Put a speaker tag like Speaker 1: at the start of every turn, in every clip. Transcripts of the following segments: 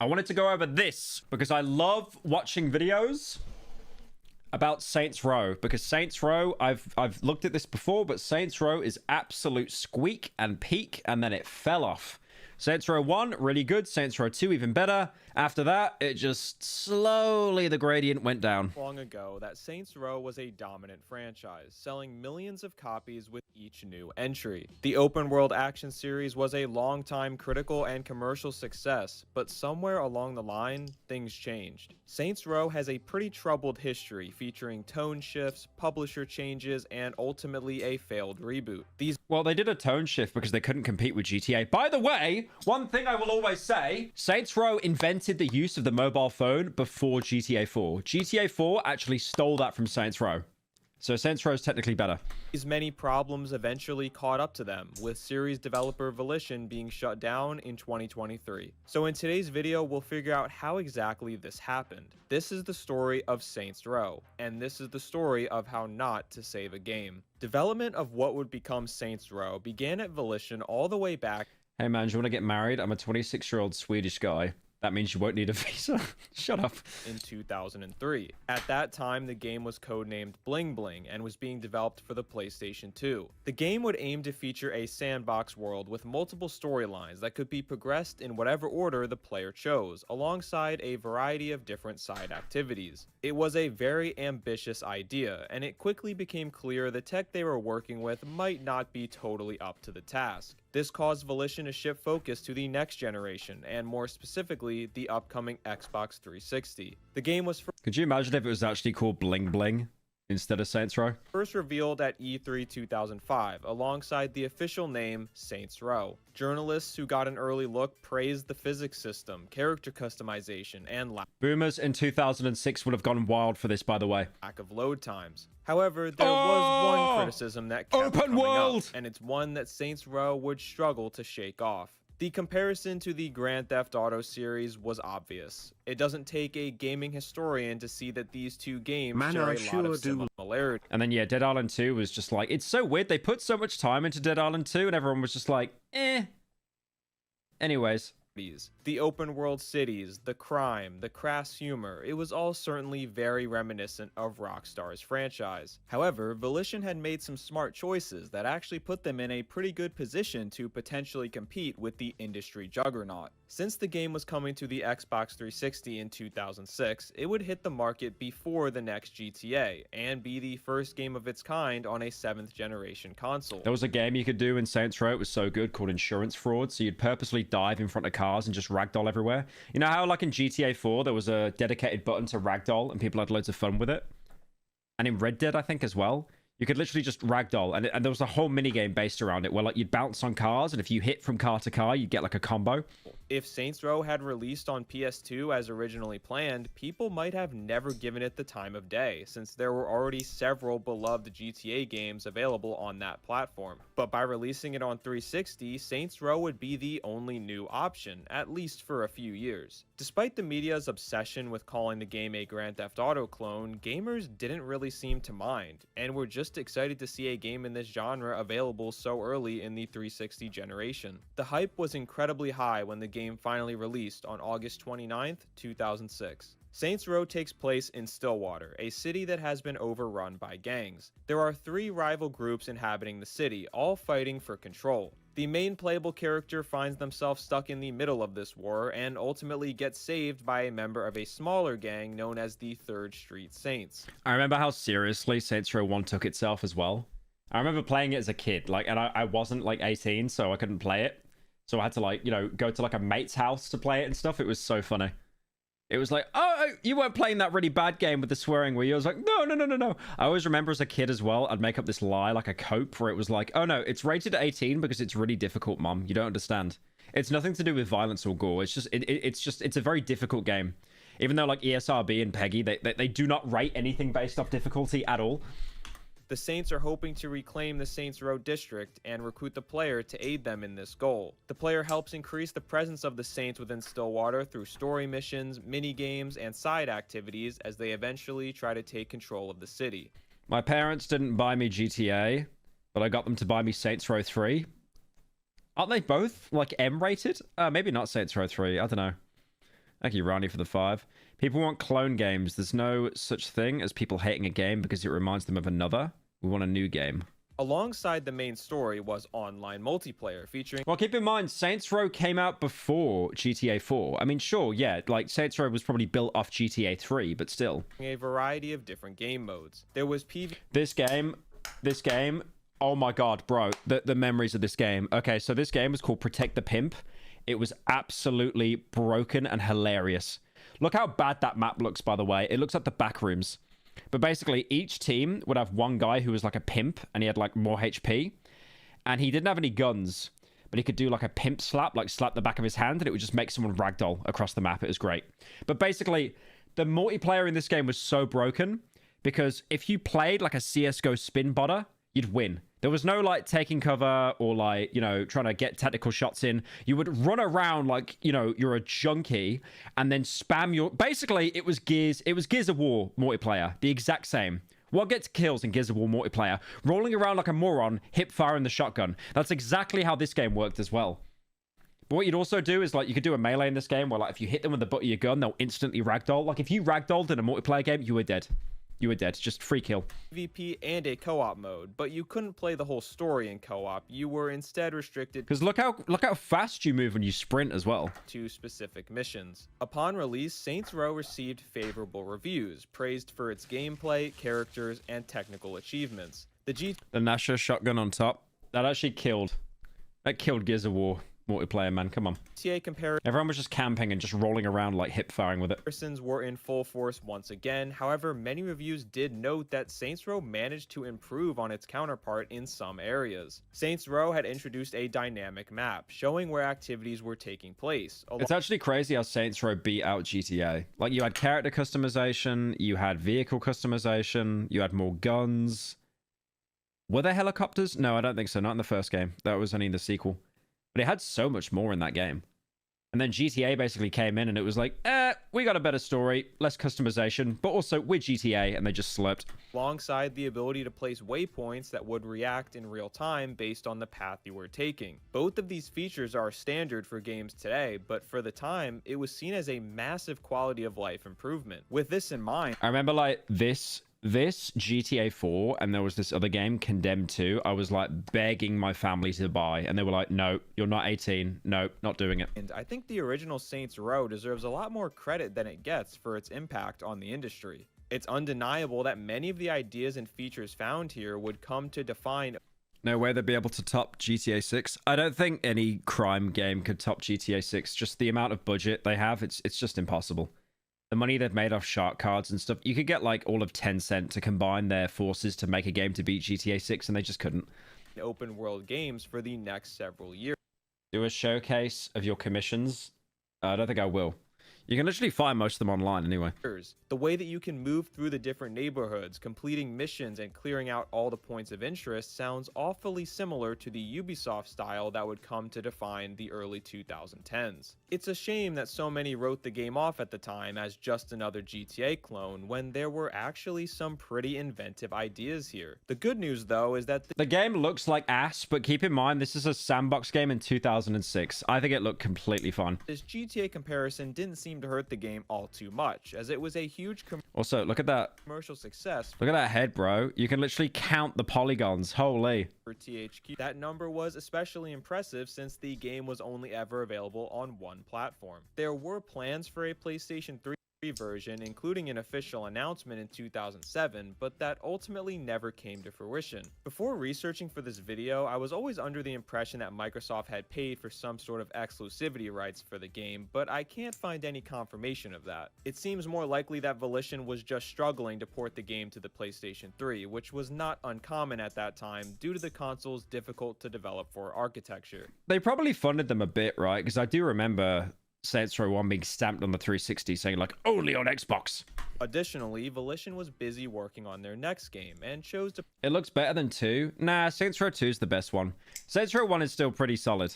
Speaker 1: I wanted to go over this because I love watching videos about Saints Row, because Saints Row, I've looked at this before, but Saints Row is absolute squeak and peak, and then it fell off. Saints Row 1, really good. Saints Row 2, even better. After that, it just slowly, the gradient went down.
Speaker 2: Long ago that Saints Row was a dominant franchise, selling millions of copies with each new entry. The open world action series was a long-time critical and commercial success, but somewhere along the line, things changed. Saints Row has a pretty troubled history, featuring tone shifts, publisher changes, and ultimately a failed reboot.
Speaker 1: Well, they did a tone shift because they couldn't compete with GTA. By the way, one thing I will always say, Saints Row invented the use of the mobile phone before GTA 4. GTA 4 actually stole that from Saints Row. So Saints Row is technically better.
Speaker 2: These many problems eventually caught up to them, with series developer Volition being shut down in 2023. So in today's video, we'll figure out how exactly this happened. This is the story of Saints Row, and this is the story of how not to save a game. Development of what would become Saints Row began at Volition all the way back.
Speaker 1: Hey man, do you want to get married? I'm a 26-year-old Swedish guy. That means you won't need a visa. Shut up.
Speaker 2: In 2003. At that time, the game was codenamed Bling Bling and was being developed for the PlayStation 2. The game would aim to feature a sandbox world with multiple storylines that could be progressed in whatever order the player chose, alongside a variety of different side activities. It was a very ambitious idea, and it quickly became clear the tech they were working with might not be totally up to the task. This caused Volition to shift focus to the next generation, and more specifically, the upcoming Xbox 360. The game was
Speaker 1: Could you imagine if it was actually called Bling Bling instead of Saints Row?
Speaker 2: first revealed at E3 2005, alongside the official name Saints Row. Journalists who got an early look praised the physics system, character customization, and
Speaker 1: Boomers in 2006 would have gone wild for this, by the way.
Speaker 2: lack of load times. However, there was one criticism that kept
Speaker 1: Open
Speaker 2: coming
Speaker 1: world!
Speaker 2: up, and it's one that Saints Row would struggle to shake off. The comparison to the Grand Theft Auto series was obvious. It doesn't take a gaming historian to see that these two games share a lot of similarities.
Speaker 1: And then, yeah, Dead Island 2 was just like, it's so weird. They put so much time into Dead Island 2, and everyone was just like, eh. Anyways.
Speaker 2: The open world cities, the crime, the crass humor, it was all certainly very reminiscent of Rockstar's franchise. However, Volition had made some smart choices that actually put them in a pretty good position to potentially compete with the industry juggernaut. Since the game was coming to the Xbox 360 in 2006, it would hit the market before the next GTA, and be the first game of its kind on a 7th generation console.
Speaker 1: There was a game you could do in Saints Row, it was so good, called Insurance Fraud. So you'd purposely dive in front of cars and just ragdoll everywhere. You know how like in GTA 4 there was a dedicated button to ragdoll and people had loads of fun with it? And in Red Dead, I think, as well, you could literally just ragdoll, and there was a whole minigame based around it where like you'd bounce on cars, and if you hit from car to car, you'd get like a combo.
Speaker 2: If Saints Row had released on PS2 as originally planned, people might have never given it the time of day, since there were already several beloved GTA games available on that platform. But by releasing it on 360, Saints Row would be the only new option, at least for a few years. Despite the media's obsession with calling the game a Grand Theft Auto clone, gamers didn't really seem to mind, and were just excited to see a game in this genre available so early in the 360 generation. The hype was incredibly high when the game finally released on August 29th, 2006. Saints Row takes place in Stillwater, a city that has been overrun by gangs. There are 3 rival groups inhabiting the city, all fighting for control. The main playable character finds themselves stuck in the middle of this war, and ultimately gets saved by a member of a smaller gang known as the 3rd Street Saints.
Speaker 1: I remember how seriously Saints Row 1 took itself as well. I remember playing it as a kid, like, and I wasn't like 18, so I couldn't play it. So I had to, like, you know, go to like a mate's house to play it and stuff. It was so funny. It was like, oh, you weren't playing that really bad game with the swearing, were you? I was like, no. I always remember as a kid as well, I'd make up this lie, like a cope, where it was like, oh no, it's rated 18 because it's really difficult, mum. You don't understand. It's nothing to do with violence or gore. It's just, it's a very difficult game. Even though like ESRB and Peggy, they do not rate anything based off difficulty at all.
Speaker 2: The Saints are hoping to reclaim the Saints Row district and recruit the player to aid them in this goal. The player helps increase the presence of the Saints within Stillwater through story missions, mini-games, and side activities as they eventually try to take control of the city.
Speaker 1: My parents didn't buy me GTA, but I got them to buy me Saints Row 3. Aren't they both like M-rated? Maybe not Saints Row 3, I don't know. Thank you, Ronnie, for the 5. People want clone games. There's no such thing as people hating a game because it reminds them of another. We want a new game.
Speaker 2: Alongside the main story was online multiplayer featuring...
Speaker 1: Well, keep in mind, Saints Row came out before GTA 4. I mean, sure, yeah, like, Saints Row was probably built off GTA 3, but still.
Speaker 2: A variety of different game modes. There was
Speaker 1: This game, oh my god, bro, the memories of this game. Okay, so this game was called Protect the Pimp. It was absolutely broken and hilarious. Look how bad that map looks, by the way. It looks like the back rooms. But basically, each team would have one guy who was like a pimp, and he had like more HP. And he didn't have any guns, but he could do like a pimp slap, like slap the back of his hand, and it would just make someone ragdoll across the map. It was great. But basically, the multiplayer in this game was so broken, because if you played like a CSGO spin botter, you'd win. There was no like taking cover or like, you know, trying to get tactical shots in. You would run around like, you know, you're a junkie and then spam your... Basically, it was Gears of War multiplayer. The exact same. What gets kills in Gears of War multiplayer? Rolling around like a moron, hip firing the shotgun. That's exactly how this game worked as well. But what you'd also do is like, you could do a melee in this game where like, if you hit them with the butt of your gun, they'll instantly ragdoll. Like if you ragdolled in a multiplayer game, you were dead. You were dead. Just free kill.
Speaker 2: PvP and a co-op mode, but you couldn't play the whole story in co-op. You were instead restricted
Speaker 1: because look how fast you move when you sprint as well.
Speaker 2: To specific missions. Upon release, Saints Row received favorable reviews, praised for its gameplay, characters, and technical achievements. The
Speaker 1: Nasher shotgun on top. That actually killed. That killed Gears of War multiplayer, man. Come on.
Speaker 2: GTA
Speaker 1: Everyone was just camping and just rolling around like hip firing with it.
Speaker 2: Comparisons were in full force once again. However, many reviews did note that Saints Row managed to improve on its counterpart in some areas. Saints Row had introduced a dynamic map showing where activities were taking place.
Speaker 1: It's actually crazy how Saints Row beat out GTA. Like you had character customization, you had vehicle customization, you had more guns. Were there helicopters? No, I don't think so. Not in the first game. That was only in the sequel. But it had so much more in that game. And then GTA basically came in and it was like, we got a better story, less customization, but also with GTA, and they just slurped.
Speaker 2: Alongside the ability to place waypoints that would react in real time based on the path you were taking. Both of these features are standard for games today, but for the time, it was seen as a massive quality of life improvement. With this in mind,
Speaker 1: I remember like this GTA 4 and there was this other game, Condemned 2. I was like begging my family to buy and they were like, no, you're not 18. No, not doing it.
Speaker 2: And I think the original Saints Row deserves a lot more credit than it gets for its impact on the industry. It's undeniable that many of the ideas and features found here would come to define...
Speaker 1: No way they'd be able to top GTA 6. I don't think any crime game could top GTA 6. Just the amount of budget they have, it's just impossible. The money they've made off shark cards and stuff, you could get like all of Tencent to combine their forces to make a game to beat GTA 6, and they just couldn't.
Speaker 2: Open world games for the next several years.
Speaker 1: Do a showcase of your commissions? I don't think I will. You can literally find most of them online anyway.
Speaker 2: The way that you can move through the different neighborhoods, completing missions and clearing out all the points of interest sounds awfully similar to the Ubisoft style that would come to define the early 2010s. It's a shame that so many wrote the game off at the time as just another GTA clone when there were actually some pretty inventive ideas here. The good news though is that
Speaker 1: the game looks like ass, but keep in mind this is a sandbox game in 2006. I think it looked completely fun.
Speaker 2: This GTA comparison didn't seem to hurt the game all too much, as it was a huge
Speaker 1: also look at that
Speaker 2: commercial success.
Speaker 1: Look at that head, bro. You can literally count the polygons. Holy.
Speaker 2: For THQ, that number was especially impressive since the game was only ever available on one platform. There were plans for a PlayStation 3 version, including an official announcement in 2007, but that ultimately never came to fruition. Before researching for this video, I was always under the impression that Microsoft had paid for some sort of exclusivity rights for the game, but I can't find any confirmation of that. It seems more likely that Volition was just struggling to port the game to the PlayStation 3, which was not uncommon at that time due to the console's difficult to develop for architecture.
Speaker 1: They probably funded them a bit, right? Because I do remember Saints Row 1 being stamped on the 360 saying like, only on Xbox.
Speaker 2: Additionally, Volition was busy working on their next game and chose to...
Speaker 1: It looks better than 2. Nah, Saints Row 2 is the best one. Saints Row 1 is still pretty solid.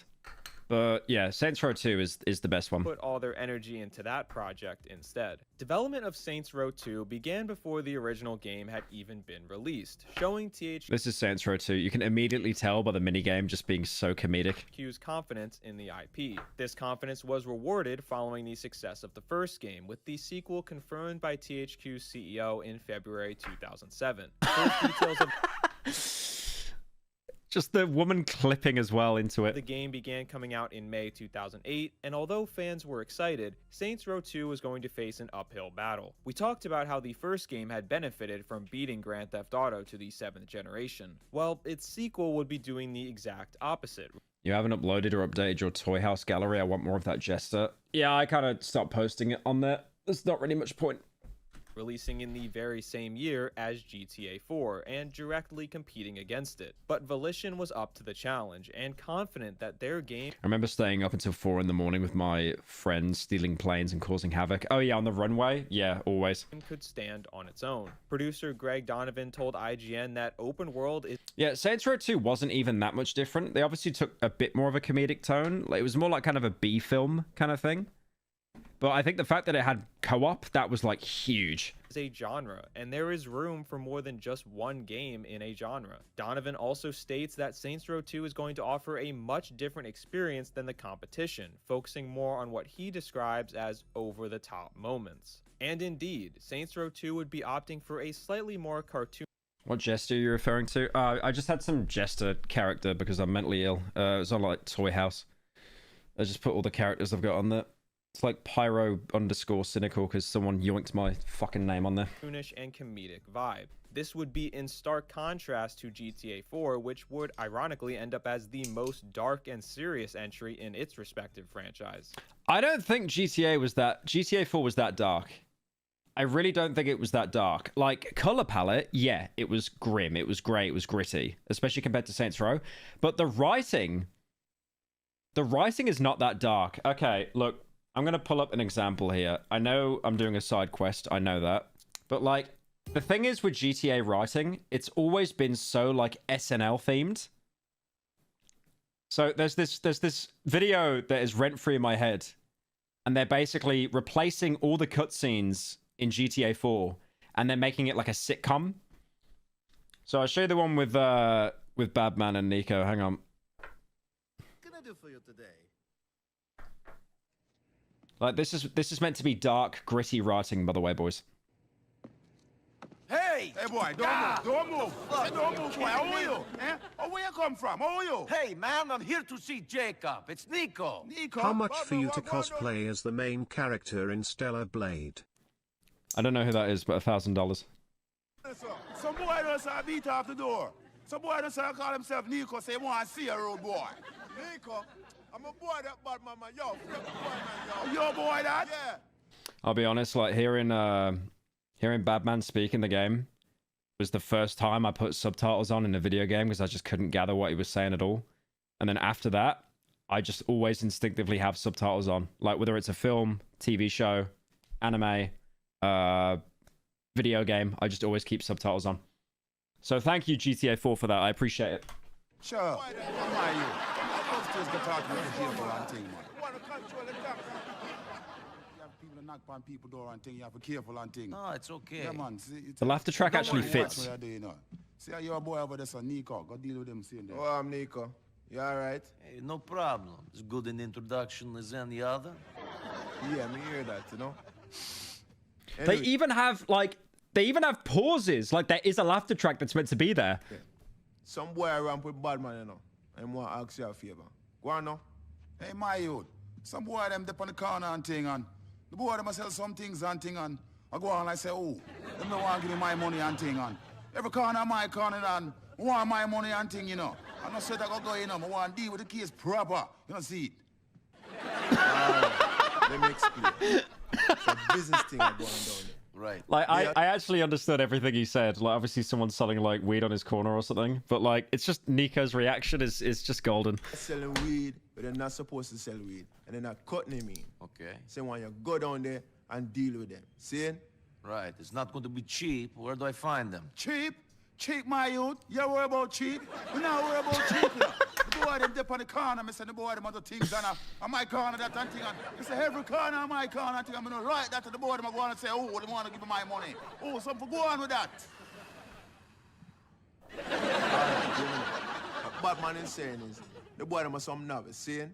Speaker 1: But yeah, Saints Row 2 is the best one.
Speaker 2: Put all their energy into that project instead. Development of Saints Row 2 began before the original game had even been released, showing THQ's
Speaker 1: This is Saints Row 2. You can immediately tell by the minigame just being so comedic.
Speaker 2: confidence in the IP. This confidence was rewarded following the success of the first game, with the sequel confirmed by THQ's CEO in February 2007. First details of
Speaker 1: Just the woman clipping as well into it.
Speaker 2: the game began coming out in May 2008, and although fans were excited, Saints Row 2 was going to face an uphill battle. We talked about how the first game had benefited from beating Grand Theft Auto to the 7th generation. Well, its sequel would be doing the exact opposite.
Speaker 1: You haven't uploaded or updated your Toy House gallery. I want more of that Jester. Yeah, I kind of stopped posting it on there. There's not really much point.
Speaker 2: Releasing in the very same year as GTA 4 and directly competing against it. But Volition was up to the challenge and confident that their game
Speaker 1: I remember staying up until 4 in the morning with my friends, stealing planes and causing havoc. Oh yeah, on the runway? Yeah, always.
Speaker 2: could stand on its own. Producer Greg Donovan told IGN that open world is
Speaker 1: Yeah, Saints Row 2 wasn't even that much different. They obviously took a bit more of a comedic tone. Like, it was more like kind of a B film kind of thing. But I think the fact that it had co-op, that was like huge.
Speaker 2: a genre, and there is room for more than just one game in a genre. Donovan also states that Saints Row 2 is going to offer a much different experience than the competition, focusing more on what he describes as over-the-top moments. And indeed, Saints Row 2 would be opting for a slightly more cartoon.
Speaker 1: What Jester are you referring to? I just had some Jester character because I'm mentally ill. It was on like Toy House. I just put all the characters I've got on there. It's like Pyro_cynical because someone yoinked my fucking name on there.
Speaker 2: Cartoonish and comedic vibe. This would be in stark contrast to GTA 4, which would ironically end up as the most dark and serious entry in its respective franchise.
Speaker 1: I don't think GTA 4 was that dark. I really don't think it was that dark. Like, color palette, yeah, it was grim, it was grey, it was gritty, especially compared to Saints Row. But the writing is not that dark. Okay, look, I'm going to pull up an example here. I know I'm doing a side quest, I know that. But, like, the thing is with GTA writing, it's always been so, like, SNL themed. So there's this video that is rent-free in my head. And they're basically replacing all the cutscenes in GTA 4. And they're making it like a sitcom. So I'll show you the one with Badman and Nico. Hang on.
Speaker 3: What can I do for you today?
Speaker 1: Like, this is meant to be dark, gritty writing, by the way, boys.
Speaker 4: Hey! Hey, boy, don't move. Hey, don't move, boy. How are you? Eh? Oh, where you come from? How are you?
Speaker 3: Hey, man, I'm here to see Jacob. It's Nico.
Speaker 4: Nico.
Speaker 5: How much for you to cosplay as the main character in Stellar Blade?
Speaker 1: I don't know who that is, but $1,000.
Speaker 4: Some boy does beat off the door. Some boy does call himself Nico, say he want to see a road boy. Nico? I'm a boy that bad man. Yo, boy, man, yo. Yo, boy, that? Yeah.
Speaker 1: I'll be honest, like, hearing Badman speak in the game was the first time I put subtitles on in a video game because I just couldn't gather what he was saying at all. And then after that, I just always instinctively have subtitles on. Like, whether it's a film, TV show, anime, video game, I just always keep subtitles on. So thank you, GTA 4, for that. I appreciate it.
Speaker 4: Sure. How are you? People knock on people's door and thing. You have to be careful and thing.
Speaker 3: No, it's okay.
Speaker 4: Yeah, man.
Speaker 1: The laughter track actually fits.
Speaker 4: What you do, you know. See how your boy over there, so Nico. Go deal with him soon.
Speaker 6: Oh, I'm Nico. You alright?
Speaker 3: Hey, no problem. As good an introduction as any other.
Speaker 6: Yeah, me hear that, you know?
Speaker 1: They even have pauses. Like, there is a laughter track that's meant to be there.
Speaker 6: Yeah. Some boy ramp with bad man, you know. I want to ask you a favor. Go on now.
Speaker 4: Hey, my youth. Some boy them dip on the corner and thing and the boy them sell some things and thing and I go on and I say, oh, them don't want to give me my money and thing and every corner my corner and I want my money and thing, you know. I don't say that I go, you know, I want to deal with the case proper. You don't see it.
Speaker 6: Let me explain. It's a business thing going down there.
Speaker 3: Right.
Speaker 1: Like,
Speaker 6: Yeah.
Speaker 1: I actually understood everything he said. Like, obviously someone's selling, like, weed on his corner or something. But, like, it's just Nico's reaction is just golden.
Speaker 6: Selling weed, but they're not supposed to sell weed. And they're not cutting him in.
Speaker 3: Okay.
Speaker 6: So when you go down there and deal with them. See?
Speaker 3: Right. It's not going to be cheap. Where do I find them?
Speaker 4: Cheap? Cheap, my youth? You worry about cheap? We not worry about cheap, you know. The The boy them dip on the corner, me say the boy them other things and my corner that and thing and me say every corner on my corner and thing I'm gonna write that to the boy them go on and say, oh, they wanna give me my money. Oh, something go on with that.
Speaker 6: What Batman is saying is, the boy them are some novice, seeing?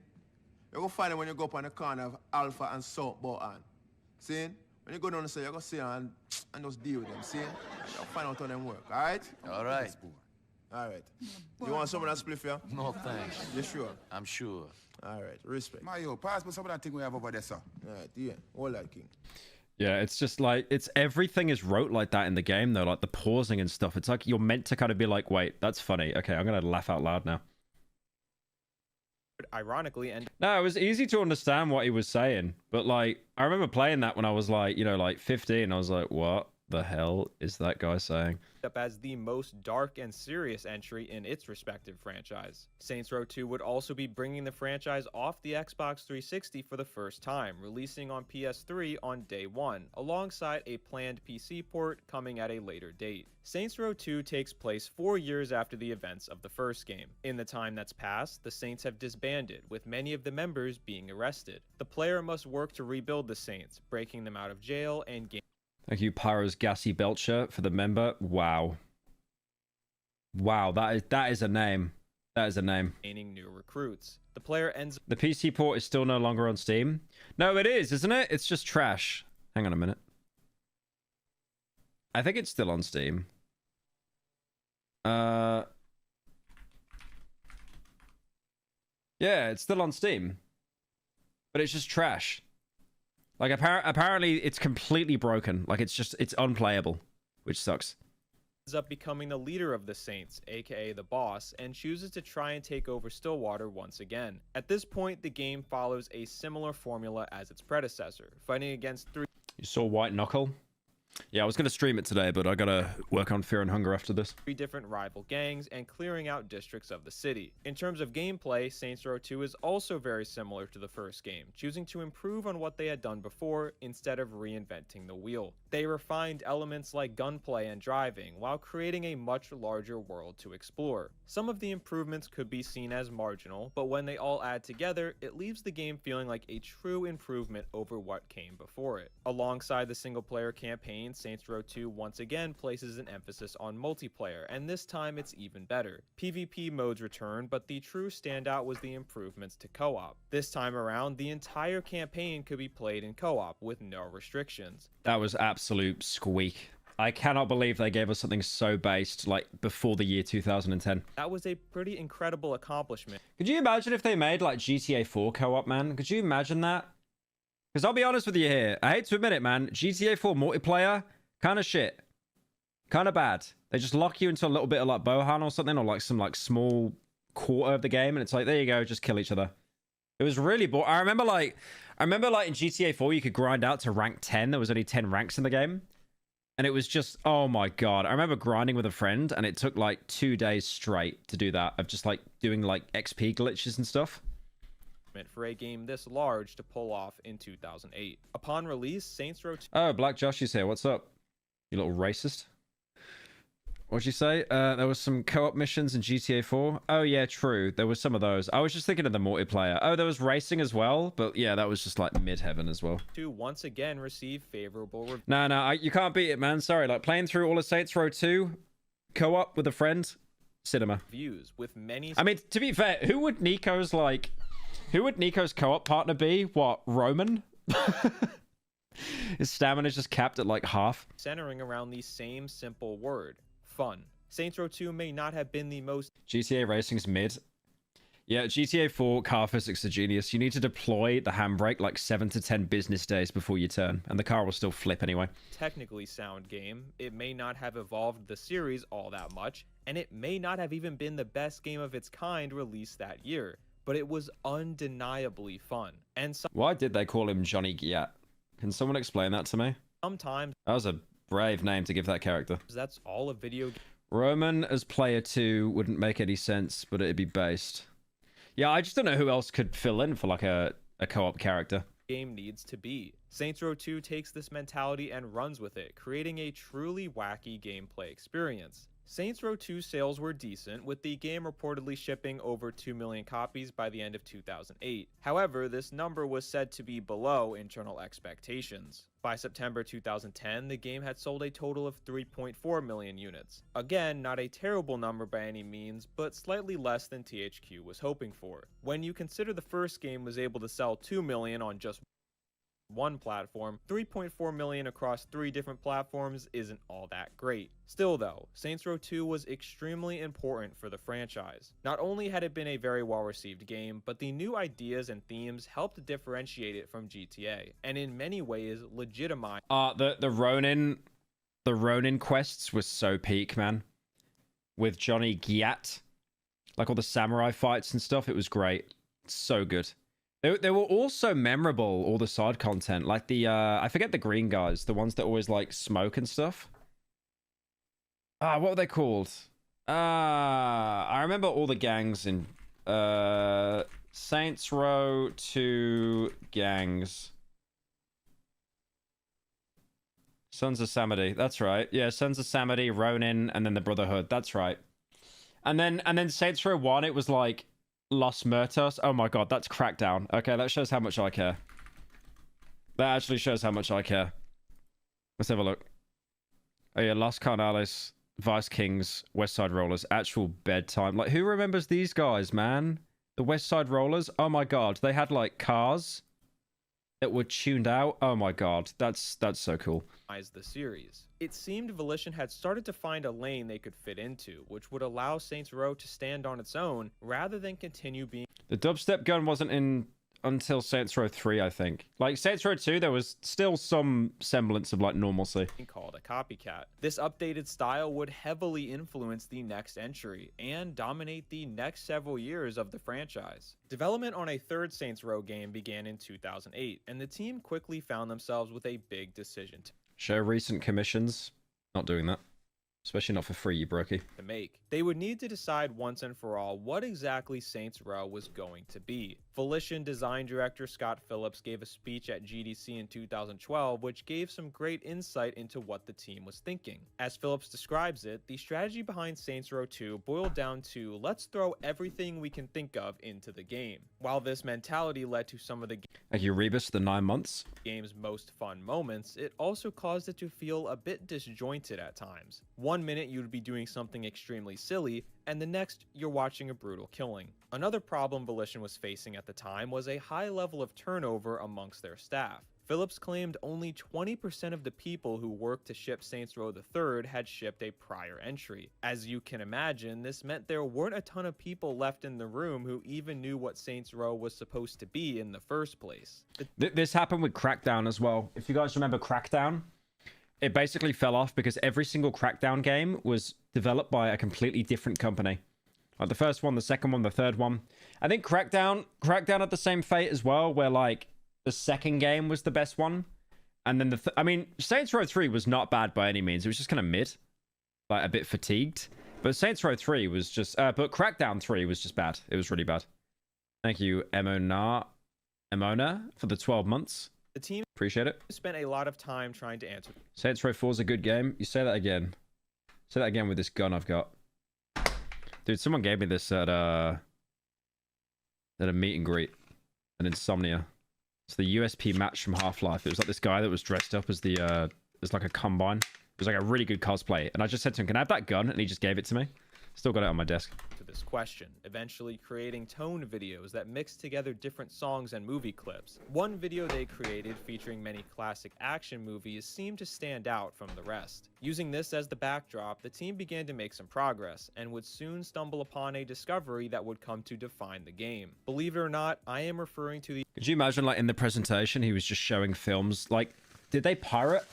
Speaker 6: You go find them when you go up on the corner of Alpha and South Bohan. Seeing? When you go down and say, you go see them and just deal with them, seeing? You'll find out how them work, alright?
Speaker 3: All right.
Speaker 6: Alright. You want some of that spliff, yeah?
Speaker 3: No thanks.
Speaker 6: You sure?
Speaker 3: I'm sure.
Speaker 6: Alright, respect.
Speaker 4: Mayo, pass me some of that thing we have over there, sir.
Speaker 6: Alright, yeah. All that, King.
Speaker 1: Yeah, it's just like, it's everything is wrote like that in the game though, like the pausing and stuff. It's like you're meant to kind of be like, wait, that's funny. Okay, I'm gonna laugh out loud now.
Speaker 2: Ironically, and
Speaker 1: No, it was easy to understand what he was saying, but like, I remember playing that when I was like, you know, like 15. I was like, what the hell is that guy saying?
Speaker 2: up as the most dark and serious entry in its respective franchise. Saints Row 2 would also be bringing the franchise off the Xbox 360 for the first time, releasing on PS3 on day one, alongside a planned PC port coming at a later date. Saints Row 2 takes place 4 years after the events of the first game. In the time that's passed, the Saints have disbanded, with many of the members being arrested. The player must work to rebuild the Saints, breaking them out of jail and
Speaker 1: Thank you, Pyro's Gassy Belcher, for the member. Wow. Wow, that is a name. That is a name.
Speaker 2: gaining new recruits. The player ends
Speaker 1: The PC port is still no longer on Steam. No, it is, isn't it? It's just trash. Hang on a minute. I think it's still on Steam. Yeah, it's still on Steam. But it's just trash. Like, apparently it's completely broken. Like, it's unplayable, which sucks.
Speaker 2: up becoming the leader of the Saints, aka the boss, and chooses to try and take over Stillwater once again. At this point, the game follows a similar formula as its predecessor, fighting against three
Speaker 1: You saw White Knuckle? Yeah, I was going to stream it today, but I got to work on Fear and Hunger after this.
Speaker 2: different rival gangs and clearing out districts of the city. In terms of gameplay, Saints Row 2 is also very similar to the first game, choosing to improve on what they had done before instead of reinventing the wheel. They refined elements like gunplay and driving, while creating a much larger world to explore. Some of the improvements could be seen as marginal, but when they all add together, it leaves the game feeling like a true improvement over what came before it. Alongside the single-player campaign, Saints Row 2 once again places an emphasis on multiplayer, and this time it's even better. PvP modes return, but the true standout was the improvements to co-op. This time around, the entire campaign could be played in co-op with no restrictions.
Speaker 1: That was absolute squeak. I cannot believe they gave us something so based, like, before the year 2010.
Speaker 2: That was a pretty incredible accomplishment.
Speaker 1: Could you imagine if they made, like, GTA 4 co-op, man? Could you imagine that? Because I'll be honest with you here. I hate to admit it, man. GTA 4 multiplayer, kind of shit. Kind of bad. They just lock you into a little bit of, like, Bohan or something, or, like, some, like, small quarter of the game, and it's like, there you go, just kill each other. It was really boring. I remember, like, in GTA 4, you could grind out to rank 10. There was only 10 ranks in the game. And it was just, oh my god. I remember grinding with a friend, and it took, like, 2 days straight to do that, of just, like, doing, like, XP glitches and stuff.
Speaker 2: For a game this large to pull off in 2008. Upon release, Saints Row 2
Speaker 1: Oh, Black Josh is here. What's up? You little racist. What'd you say? There was some co-op missions in GTA 4. Oh, yeah, true. There was some of those. I was just thinking of the multiplayer. Oh, there was racing as well. But yeah, that was just like mid-heaven as well.
Speaker 2: once again received favorable reviews.
Speaker 1: No, you can't beat it, man. Sorry. Like playing through all of Saints Row 2 co-op with a friend, cinema.
Speaker 2: With many
Speaker 1: I mean, to be fair, who would Nico's co-op partner be? What, Roman? His stamina's just capped at like half.
Speaker 2: centering around the same simple word, fun. Saints Row 2 may not have been the most
Speaker 1: GTA Racing's mid. Yeah, GTA 4 car physics are genius. You need to deploy the handbrake like 7 to 10 business days before you turn, and the car will still flip anyway.
Speaker 2: technically sound game. It may not have evolved the series all that much, and it may not have even been the best game of its kind released that year, but it was undeniably fun. And
Speaker 1: Why did they call him Johnny Giat? Can someone explain that to me?
Speaker 2: sometimes
Speaker 1: That was a brave name to give that character.
Speaker 2: that's all a video
Speaker 1: Roman as player 2 wouldn't make any sense, but it'd be based. Yeah, I just don't know who else could fill in for like a co-op character.
Speaker 2: game needs to be. Saints Row 2 takes this mentality and runs with it, creating a truly wacky gameplay experience. Saints Row 2 sales were decent, with the game reportedly shipping over 2 million copies by the end of 2008. However, this number was said to be below internal expectations. By September 2010, the game had sold a total of 3.4 million units. Again, not a terrible number by any means, but slightly less than THQ was hoping for. When you consider the first game was able to sell 2 million on just one platform, 3.4 million across 3 different platforms isn't all that great. Still though, Saints Row 2 was extremely important for the franchise. Not only had it been a very well received game, but the new ideas and themes helped differentiate it from GTA, and in many ways legitimize
Speaker 1: the Ronin quests was so peak, man. With Johnny Giat, like all the samurai fights and stuff, it was great. So good. They were also memorable, all the side content. Like the, I forget the green guys. The ones that always, like, smoke and stuff. What were they called? I remember all the gangs in Saints Row 2 gangs. Sons of Samedi. That's right. Yeah, Sons of Samedi, Ronin, and then the Brotherhood. That's right. And then Saints Row 1, it was like Los Muertos. Oh my god, that's Crackdown. Okay, that shows how much I care. That actually shows how much I care. Let's have a look. Oh yeah, Los Carnales, Vice Kings, West Side Rollers, actual bedtime. Like, who remembers these guys, man? The West Side Rollers? Oh my god, they had like cars that were tuned out. Oh my god, that's so cool.
Speaker 2: The series. It seemed Volition had started to find a lane they could fit into, which would allow Saints Row to stand on its own rather than continue being.
Speaker 1: The dubstep gun wasn't in until Saints Row 3, I think. Like, Saints Row 2, there was still some semblance of, like, normalcy.
Speaker 2: Called a copycat. This updated style would heavily influence the next entry and dominate the next several years of the franchise. Development on a third Saints Row game began in 2008, and the team quickly found themselves with a big decision
Speaker 1: Show recent commissions. Not doing that. Especially not for free, you brokey.
Speaker 2: to make. They would need to decide once and for all what exactly Saints Row was going to be. Volition design director Scott Phillips gave a speech at GDC in 2012, which gave some great insight into what the team was thinking. As Phillips describes it, the strategy behind Saints Row 2 boiled down to let's throw everything we can think of into the game. While this mentality led to some of the
Speaker 1: Like you Rebus, the 9 months.
Speaker 2: game's most fun moments, it also caused it to feel a bit disjointed at times. One minute you'd be doing something extremely silly, and the next you're watching a brutal killing. Another problem Volition was facing at the time was a high level of turnover amongst their staff. Phillips claimed only 20% of the people who worked to ship Saints Row the Third had shipped a prior entry. As you can imagine, this meant there weren't a ton of people left in the room who even knew what Saints Row was supposed to be in the first place.
Speaker 1: This happened with Crackdown as well. If you guys remember Crackdown, it basically fell off because every single Crackdown game was developed by a completely different company. Like the first one, the second one, the third one. I think Crackdown had the same fate as well, where like the second game was the best one. And then I mean, Saints Row 3 was not bad by any means. It was just kind of mid, like a bit fatigued. But Saints Row 3 was just, but Crackdown 3 was just bad. It was really bad. Thank you, Emona, for the 12 months.
Speaker 2: The team
Speaker 1: Appreciate it.
Speaker 2: spent a lot of time trying to answer
Speaker 1: Saints Row 4 is a good game. You say that again. Say that again with this gun I've got. Dude, someone gave me this at a meet and greet. An Insomnia. It's the USP match from Half-Life. It was like this guy that was dressed up as the as like a Combine. It was like a really good cosplay. And I just said to him, can I have that gun? And he just gave it to me. Still got it on my desk.
Speaker 2: to this question, eventually creating tone videos that mix together different songs and movie clips. One video they created featuring many classic action movies seemed to stand out from the rest. Using this as the backdrop, the team began to make some progress, and would soon stumble upon a discovery that would come to define the game. Believe it or not, I am referring to the
Speaker 1: Could you imagine, like, in the presentation, he was just showing films? Like, did they pirate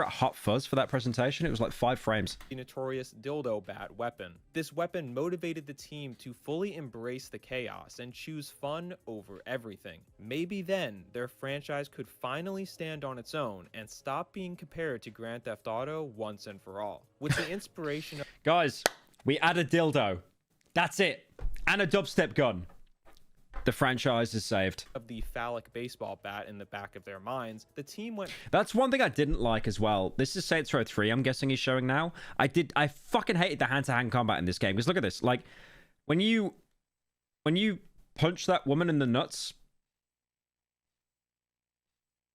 Speaker 1: Hot Fuzz for that presentation? It was like 5 frames.
Speaker 2: notorious dildo bat weapon. This weapon motivated the team to fully embrace the chaos and choose fun over everything. Maybe then, their franchise could finally stand on its own and stop being compared to Grand Theft Auto once and for all. With the inspiration of
Speaker 1: Guys, we add a dildo. That's it. And a dubstep gun. The franchise is saved.
Speaker 2: of the phallic baseball bat in the back of their minds, the team went
Speaker 1: That's one thing I didn't like as well. This is Saints Row 3, I'm guessing he's showing now. I fucking hated the hand-to-hand combat in this game. Because look at this. Like, when you punch that woman in the nuts...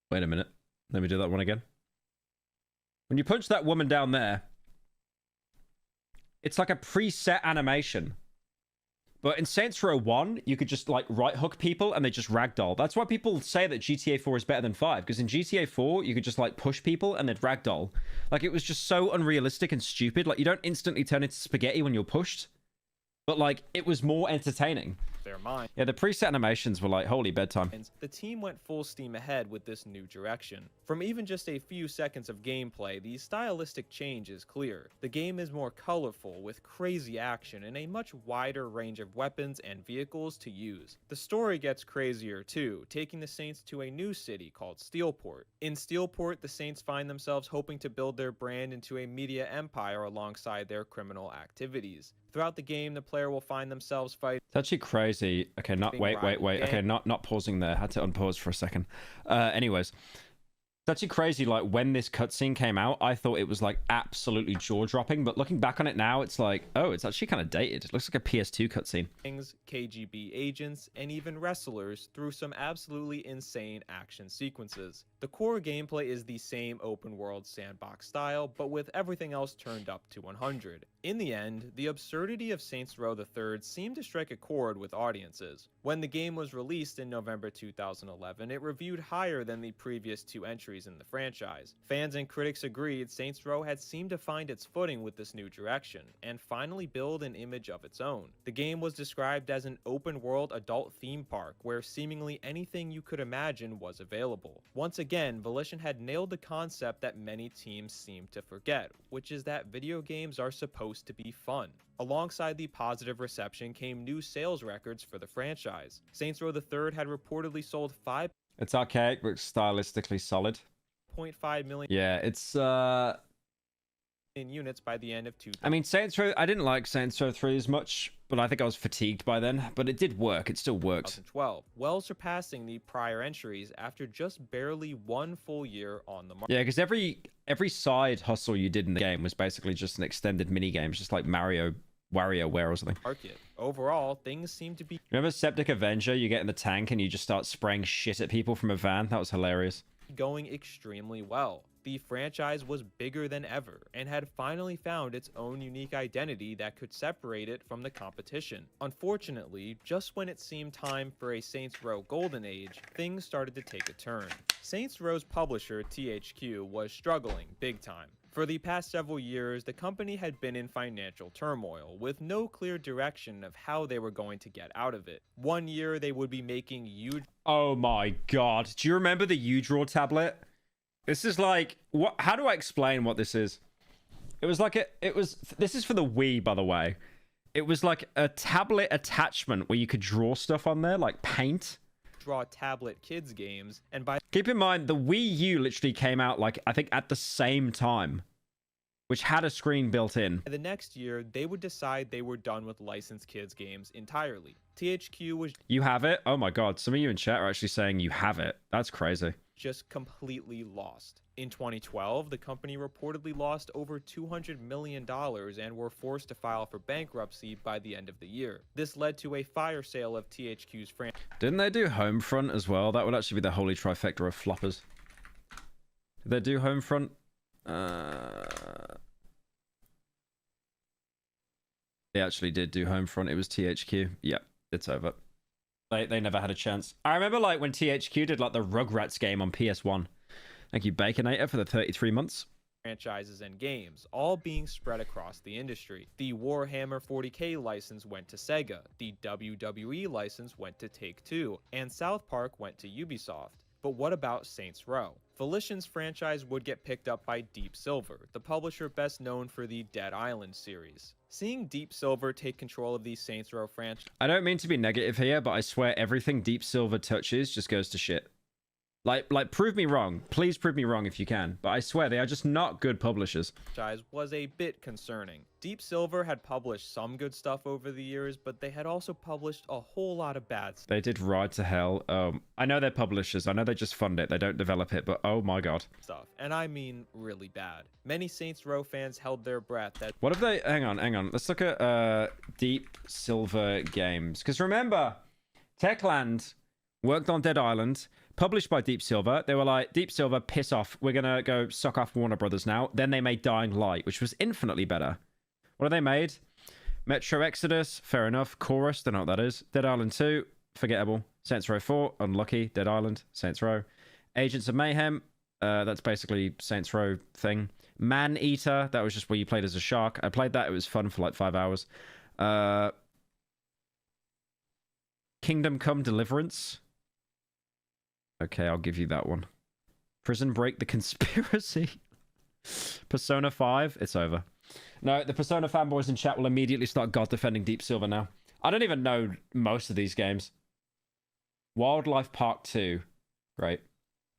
Speaker 1: Wait a minute. Let me do that one again. When you punch that woman down there, it's like a preset animation. But in Saints Row 1, you could just like right hook people and they just ragdoll. That's why people say that GTA 4 is better than 5. Because in GTA 4, you could just like push people and they'd ragdoll. Like it was just so unrealistic and stupid. Like you don't instantly turn into spaghetti when you're pushed. But like it was more entertaining.
Speaker 2: their mind.
Speaker 1: Yeah, the preset animations were like, holy bedtime.
Speaker 2: The team went full steam ahead with this new direction. From even just a few seconds of gameplay, the stylistic change is clear. The game is more colorful, with crazy action and a much wider range of weapons and vehicles to use. The story gets crazier too, taking the Saints to a new city called Steelport. In Steelport, the Saints find themselves hoping to build their brand into a media empire alongside their criminal activities. Throughout the game, the player will find themselves fighting.
Speaker 1: It's actually crazy. Okay, wait. Okay, not pausing there. Had to unpause for a second. Anyways, it's actually crazy. Like when this cutscene came out, I thought it was like absolutely jaw-dropping. But looking back on it now, it's like, oh, it's actually kind of dated. It looks like a PS2 cutscene.
Speaker 2: KGB agents, and even wrestlers through some absolutely insane action sequences. The core gameplay is the same open world sandbox style, but with everything else turned up to 100. In the end, the absurdity of Saints Row III seemed to strike a chord with audiences. When the game was released in November 2011, it reviewed higher than the previous two entries in the franchise. Fans and critics agreed Saints Row had seemed to find its footing with this new direction, and finally build an image of its own. The game was described as an open-world adult theme park, where seemingly anything you could imagine was available. Once again, Volition had nailed the concept that many teams seem to forget, which is that video games are supposed to be fun. Alongside the positive reception came new sales records for the franchise. Saints Row III had reportedly sold 5.5
Speaker 1: It's archaic, but stylistically solid.
Speaker 2: million
Speaker 1: Yeah, it's
Speaker 2: units by the end of 2000.
Speaker 1: I mean, Saints Row, I didn't like Saints Row 3 as much, but I think I was fatigued by then. But it did work. It still works.
Speaker 2: 2012, well surpassing the prior entries after just barely one full year on the market.
Speaker 1: Yeah, because every side hustle you did in the game was basically just an extended mini game, just like WarioWare or something.
Speaker 2: Overall, things seem to be
Speaker 1: Remember Septic Avenger? You get in the tank and you just start spraying shit at people from a van. That was hilarious.
Speaker 2: going extremely well. The franchise was bigger than ever and had finally found its own unique identity that could separate it from the competition. Unfortunately, just when it seemed time for a Saints Row Golden Age, things started to take a turn. Saints Row's publisher, THQ, was struggling big time. For the past several years, the company had been in financial turmoil, with no clear direction of how they were going to get out of it. One year, they would be making huge...
Speaker 1: Oh my god. Do you remember the U-Draw tablet? This is like... what? How do I explain what this is? It was like this is for the Wii, by the way. It was like a tablet attachment where you could draw stuff on there, like paint.
Speaker 2: Draw tablet kids games, and by
Speaker 1: Keep in mind, the Wii U literally came out, like, I think at the same time, which had a screen built in.
Speaker 2: the next year, they would decide they were done with licensed kids games entirely. THQ was
Speaker 1: You have it? Oh my god, some of you in chat are actually saying you have it. That's crazy.
Speaker 2: just completely lost. In 2012, the company reportedly lost over $200 million and were forced to file for bankruptcy by the end of the year. This led to a fire sale of THQ's franchise.
Speaker 1: Didn't they do Homefront as well? That would actually be the holy trifecta of floppers. Did they do Homefront? They actually did do Homefront. It was THQ. Yep, it's over. They never had a chance. I remember like when THQ did like the Rugrats game on PS1. Thank you, Baconator, for the 33 months.
Speaker 2: Franchises and games, all being spread across the industry. The Warhammer 40K license went to Sega, the WWE license went to Take-Two, and South Park went to Ubisoft. But what about Saints Row? Volition's franchise would get picked up by Deep Silver, the publisher best known for the Dead Island series. Seeing Deep Silver take control of the Saints Row franchise...
Speaker 1: I don't mean to be negative here, but I swear everything Deep Silver touches just goes to shit. Like, prove me wrong. Please prove me wrong if you can. But I swear, they are just not good publishers.
Speaker 2: Franchise was a bit concerning. Deep Silver had published some good stuff over the years, but they had also published a whole lot of bad stuff.
Speaker 1: They did Ride to Hell. I know they're publishers. I know they just fund it. They don't develop it. But oh my god.
Speaker 2: And I mean really bad. Many Saints Row fans held their breath that...
Speaker 1: What have they... Hang on. Let's look at Deep Silver Games. Because remember, Techland worked on Dead Island, published by Deep Silver. They were like, Deep Silver, piss off. We're going to go suck off Warner Brothers now. Then they made Dying Light, which was infinitely better. What have they made? Metro Exodus, fair enough. Chorus, don't know what that is. Dead Island 2, forgettable. Saints Row 4, unlucky. Dead Island, Saints Row. Agents of Mayhem, that's basically Saints Row thing. Man Eater, that was just where you played as a shark. I played that. It was fun for like 5 hours. Kingdom Come Deliverance. Okay, I'll give you that one. Prison Break: The Conspiracy. Persona 5, it's over. No, the Persona fanboys in chat will immediately start god defending Deep Silver now. I don't even know most of these games. Wildlife Park 2. Right.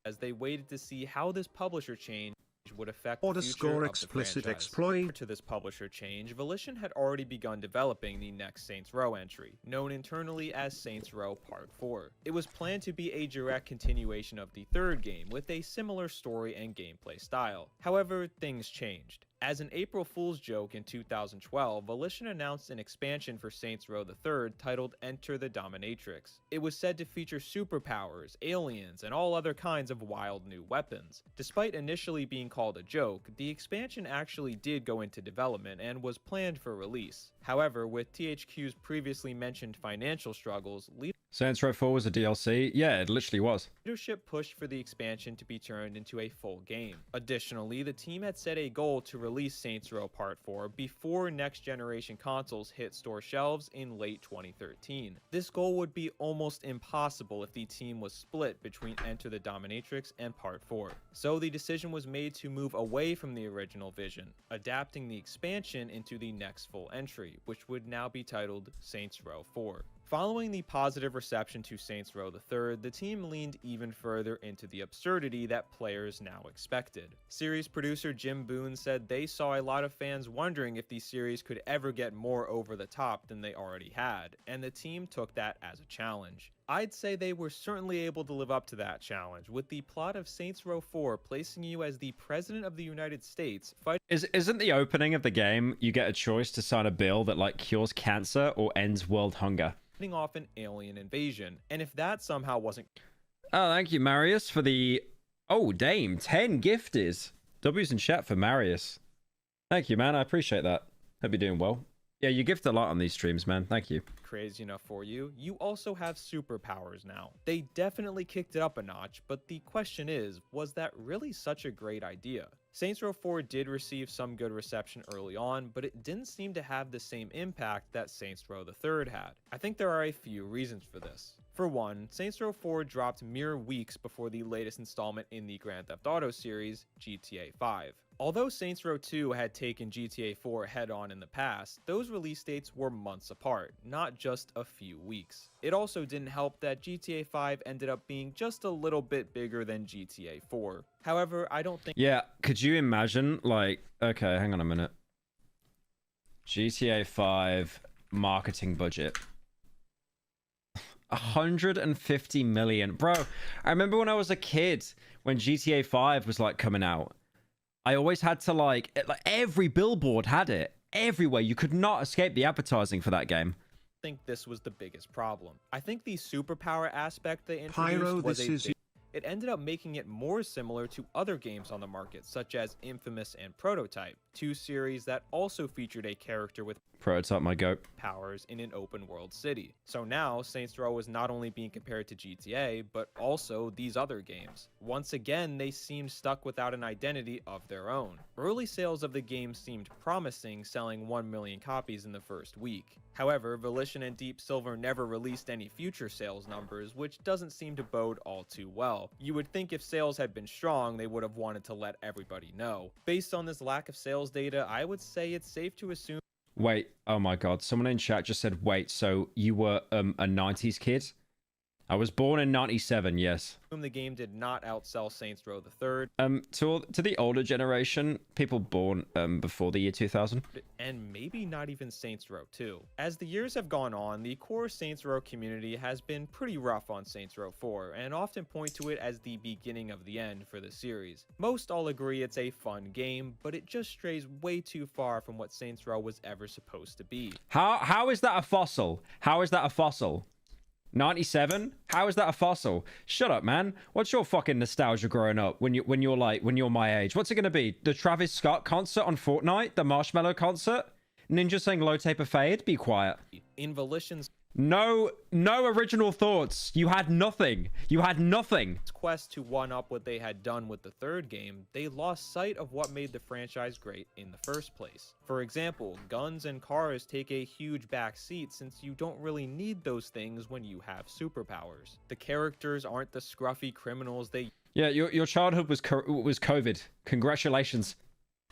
Speaker 2: As they waited to see how this publisher change would affect
Speaker 5: Order
Speaker 2: the future
Speaker 5: score
Speaker 2: of
Speaker 5: explicit
Speaker 2: the franchise.
Speaker 5: exploit.
Speaker 2: To this publisher change, Volition had already begun developing the next Saints Row entry, known internally as Saints Row Part 4. It was planned to be a direct continuation of the third game, with a similar story and gameplay style. However, things changed. As an April Fool's joke in 2012, Volition announced an expansion for Saints Row III titled Enter the Dominatrix. It was said to feature superpowers, aliens, and all other kinds of wild new weapons. Despite initially being called a joke, the expansion actually did go into development and was planned for release. However, with THQ's previously mentioned financial struggles,
Speaker 1: Saints Row 4 was a DLC? Yeah, it literally was.
Speaker 2: leadership pushed for the expansion to be turned into a full game. Additionally, the team had set a goal to release Saints Row Part 4 before next-generation consoles hit store shelves in late 2013. This goal would be almost impossible if the team was split between Enter the Dominatrix and Part 4. So the decision was made to move away from the original vision, adapting the expansion into the next full entry, which would now be titled Saints Row 4. Following the positive reception to Saints Row III, the team leaned even further into the absurdity that players now expected. Series producer Jim Boone said they saw a lot of fans wondering if the series could ever get more over the top than they already had, and the team took that as a challenge. I'd say they were certainly able to live up to that challenge, with the plot of Saints Row 4 placing you as the President of the United States fighting...
Speaker 1: Isn't the opening of the game you get a choice to sign a bill that like cures cancer or ends world hunger?
Speaker 2: off an alien invasion, and if that somehow wasn't...
Speaker 1: Oh, thank you, Marius, for the... Oh, Dame, 10 gifties. W's in chat for Marius. Thank you, man. I appreciate that. Hope you're doing well. Yeah, you gift a lot on these streams, man. Thank you.
Speaker 2: Crazy enough for you, you also have superpowers now. They definitely kicked it up a notch, but the question is, was that really such a great idea? Saints Row 4 did receive some good reception early on, but it didn't seem to have the same impact that Saints Row III had. I think there are a few reasons for this. For one, Saints Row 4 dropped mere weeks before the latest installment in the Grand Theft Auto series, GTA 5. Although Saints Row 2 had taken GTA 4 head-on in the past, those release dates were months apart, not just a few weeks. It also didn't help that GTA 5 ended up being just a little bit bigger than GTA 4. However, I don't think...
Speaker 1: Yeah, could you imagine, like... Okay, hang on a minute. GTA 5 marketing budget. 150 million. Bro, I remember when I was a kid, when GTA 5 was, like, coming out. I always had to like every billboard had it everywhere. You could not escape the advertising for that game.
Speaker 2: I think this was the biggest problem. I think the superpower aspect they introduced was it ended up making it more similar to other games on the market, such as Infamous and Prototype, two series that also featured a character with
Speaker 1: Prototype, my goat,
Speaker 2: powers in an open world city. So now Saints Row is not only being compared to GTA, but also these other games. Once again, they seemed stuck without an identity of their own. Early sales of the game seemed promising, selling 1 million copies in the first week. However, Volition and Deep Silver never released any future sales numbers, which doesn't seem to bode all too well. You would think if sales had been strong, they would have wanted to let everybody know. Based on this lack of sales data, I would say it's safe to assume...
Speaker 1: Wait, oh my god, someone in chat just said, wait, so you were a 90s kid? I was born in 97, yes.
Speaker 2: The game did not outsell Saints Row the Third.
Speaker 1: To the older generation, people born before the year 2000.
Speaker 2: And maybe not even Saints Row 2. As the years have gone on, the core Saints Row community has been pretty rough on Saints Row 4, and often point to it as the beginning of the end for the series. Most all agree it's a fun game, but it just strays way too far from what Saints Row was ever supposed to be.
Speaker 1: How is that a fossil? How is that a fossil? 97? How is that a fossil? Shut up, man. What's your fucking nostalgia growing up when you're my age? What's it gonna be? The Travis Scott concert on Fortnite? The Marshmello concert? Ninja saying low taper fade? Be quiet.
Speaker 2: In Volition's
Speaker 1: No original thoughts. You had nothing. You had nothing.
Speaker 2: quest to one-up what they had done with the third game, they lost sight of what made the franchise great in the first place. For example, guns and cars take a huge backseat since you don't really need those things when you have superpowers. The characters aren't the scruffy criminals they
Speaker 1: Yeah, your childhood was COVID. Congratulations.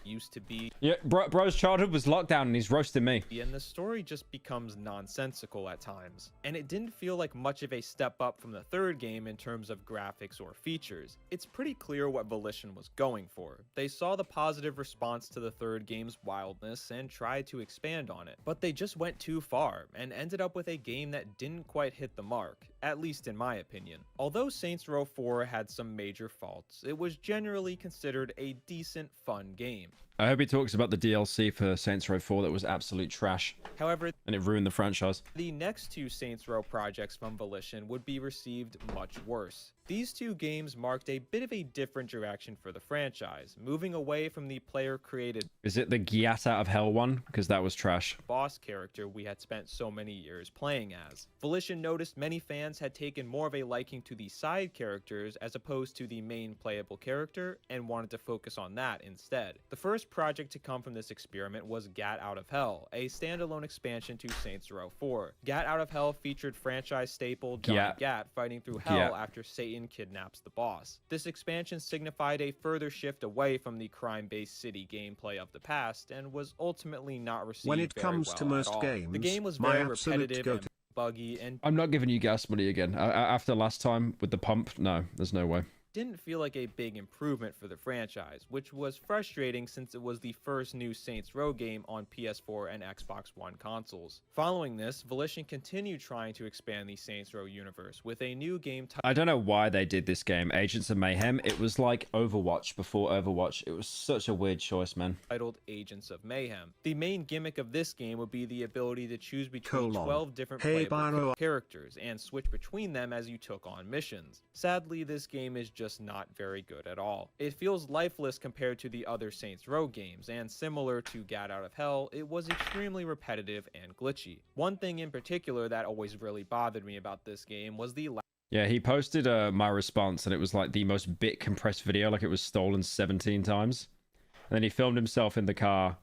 Speaker 2: used to be.
Speaker 1: Yeah, bro's childhood was lockdown and he's roasting me.
Speaker 2: And the story just becomes nonsensical at times. And it didn't feel like much of a step up from the third game in terms of graphics or features. It's pretty clear what Volition was going for. They saw the positive response to the third game's wildness and tried to expand on it. But they just went too far and ended up with a game that didn't quite hit the mark, at least in my opinion. Although Saints Row 4 had some major faults, it was generally considered a decent, fun game.
Speaker 1: I hope he talks about the DLC for Saints Row 4 that was absolute trash.
Speaker 2: However,
Speaker 1: And it ruined the franchise.
Speaker 2: the next two Saints Row projects from Volition would be received much worse. These two games marked a bit of a different direction for the franchise, moving away from the player-created
Speaker 1: Is it the Get Out of Hell one? Because that was trash.
Speaker 2: boss character we had spent so many years playing as. Volition noticed many fans had taken more of a liking to the side characters as opposed to the main playable character and wanted to focus on that instead. The first project to come from this experiment was Gat Out of Hell, a standalone expansion to Saints Row 4. Gat Out of Hell featured franchise staple John Gat fighting through hell after Satan kidnaps the boss. This expansion signified a further shift away from the crime-based city gameplay of the past and was ultimately not received
Speaker 5: When it
Speaker 2: very
Speaker 5: comes
Speaker 2: well
Speaker 5: to
Speaker 2: at
Speaker 5: most
Speaker 2: all.
Speaker 5: games,
Speaker 2: The game was
Speaker 5: my
Speaker 2: very
Speaker 5: absolute
Speaker 2: repetitive
Speaker 5: go-to-
Speaker 2: and buggy and
Speaker 1: I'm not giving you gas money again. After last time with the pump, no, there's no way.
Speaker 2: didn't feel like a big improvement for the franchise, which was frustrating since it was the first new Saints Row game on PS4 and Xbox One consoles. Following this, Volition continued trying to expand the Saints Row universe with a new game
Speaker 1: I don't know why they did this game. Agents of Mayhem. It was like Overwatch before Overwatch. It was such a weird choice, man.
Speaker 2: titled Agents of Mayhem. The main gimmick of this game would be the ability to choose between 12 different playable characters and switch between them as you took on missions. Sadly, this game is just not very good at all. It feels lifeless compared to the other Saints Row games, and similar to Gat Out of Hell, it was extremely repetitive and glitchy. One thing in particular that always really bothered me about this game was the
Speaker 1: Yeah, he posted my response and it was like the most bit compressed video, like it was stolen 17 times. And then he filmed himself in the car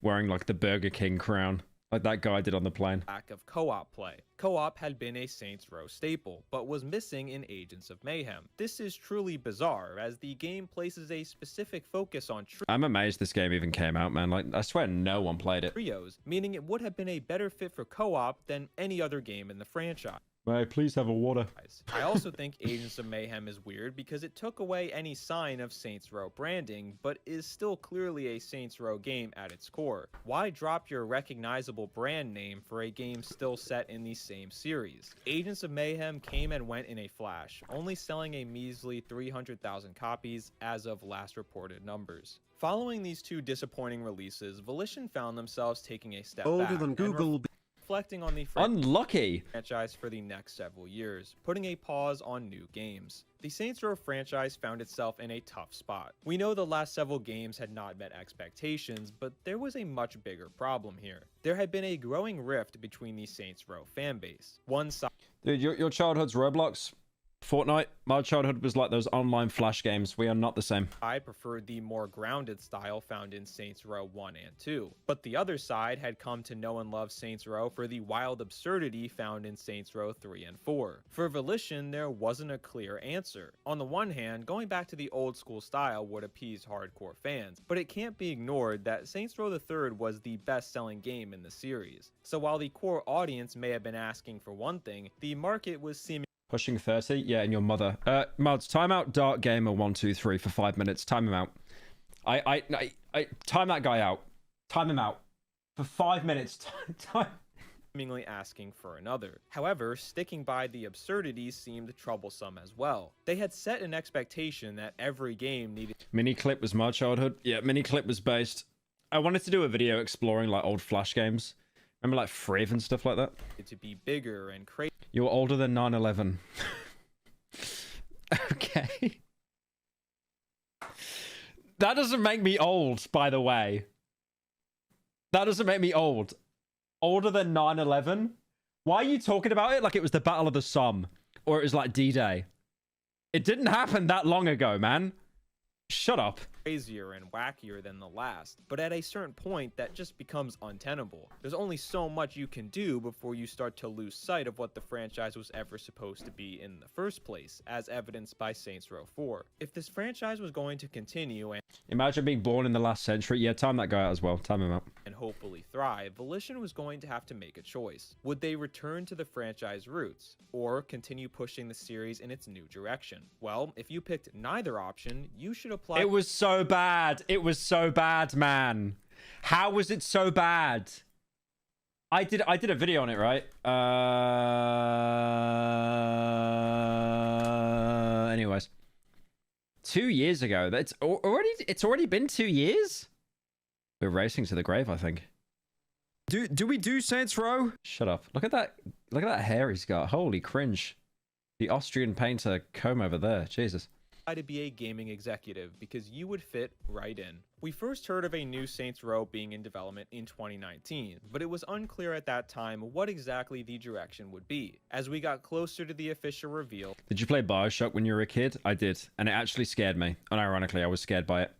Speaker 1: wearing like the Burger King crown, like that guy did on the plane.
Speaker 2: lack of co-op play. Co-op had been a Saints Row staple, but was missing in Agents of Mayhem. This is truly bizarre, as the game places a specific focus on
Speaker 1: I'm amazed this game even came out, man. Like, I swear no one played it.
Speaker 2: trios, meaning it would have been a better fit for co-op than any other game in the franchise.
Speaker 1: May I please have a water?
Speaker 2: I also think Agents of Mayhem is weird because it took away any sign of Saints Row branding, but is still clearly a Saints Row game at its core. Why drop your recognizable brand name for a game still set in the same series? Agents of Mayhem came and went in a flash, only selling a measly 300,000 copies as of last reported numbers. Following these two disappointing releases, Volition found themselves taking a step
Speaker 5: Older
Speaker 2: back
Speaker 5: than
Speaker 2: and
Speaker 5: Google.
Speaker 2: reflecting on the
Speaker 1: Unlucky.
Speaker 2: franchise for the next several years, putting a pause on new games. The Saints Row franchise found itself in a tough spot. We know the last several games had not met expectations, but there was a much bigger problem here. There had been a growing rift between the Saints Row fanbase. One side
Speaker 1: Dude, your childhood's Roblox. Fortnite. My childhood was like those online flash games. We are not the same.
Speaker 2: preferred the more grounded style found in Saints Row 1 and 2, but the other side had come to know and love Saints Row for the wild absurdity found in Saints Row 3 and 4. For Volition, there wasn't a clear answer. On the one hand, going back to the old school style would appease hardcore fans, but it can't be ignored that Saints Row 3 was the best-selling game in the series. So while the core audience may have been asking for one thing, the market was seeming
Speaker 1: Pushing 30? Yeah, and your mother. Mods, time out Dark Gamer 123 for 5 minutes. Time him out. I time that guy out. Time him out. For 5 minutes. Time.
Speaker 2: Seemingly asking for another. However, sticking by the absurdities seemed troublesome as well. They had set an expectation that every game needed
Speaker 1: Miniclip was my childhood. Yeah, Miniclip was based. I wanted to do a video exploring like old Flash games. Remember like Friv and stuff like that?
Speaker 2: to be bigger and crazy.
Speaker 1: You're older than 9/11. Okay. That doesn't make me old, by the way. That doesn't make me old. Older than 9/11? Why are you talking about it like it was the Battle of the Somme? Or it was like D-Day? It didn't happen that long ago, man. Shut up.
Speaker 2: Crazier and wackier than the last, but at a certain point that just becomes untenable. There's only so much you can do before you start to lose sight of what the franchise was ever supposed to be in the first place, as evidenced by Saints Row 4. If this franchise was going to continue and
Speaker 1: Imagine being born in the last century. Yeah, time that guy out as well. Time him out.
Speaker 2: hopefully thrive, Volition was going to have to make a choice. Would they return to the franchise roots, or continue pushing the series in its new direction? Well, if you picked neither option, you should apply.
Speaker 1: It was so bad. It was so bad, man. How was it so bad? I did a video on it, right? Anyways. 2 years ago. It's already been 2 years? We're racing to the grave, I think. Do we do Saints Row? Shut up. Look at that hair he's got. Holy cringe. The Austrian painter comb over there. Jesus.
Speaker 2: To be a gaming executive because you would fit right in. We first heard of a new Saints Row being in development in 2019, but it was unclear at that time what exactly the direction would be. As we got closer to the official reveal,
Speaker 1: did you play BioShock when you were a kid? I did, and it actually scared me. Unironically, I was scared by it.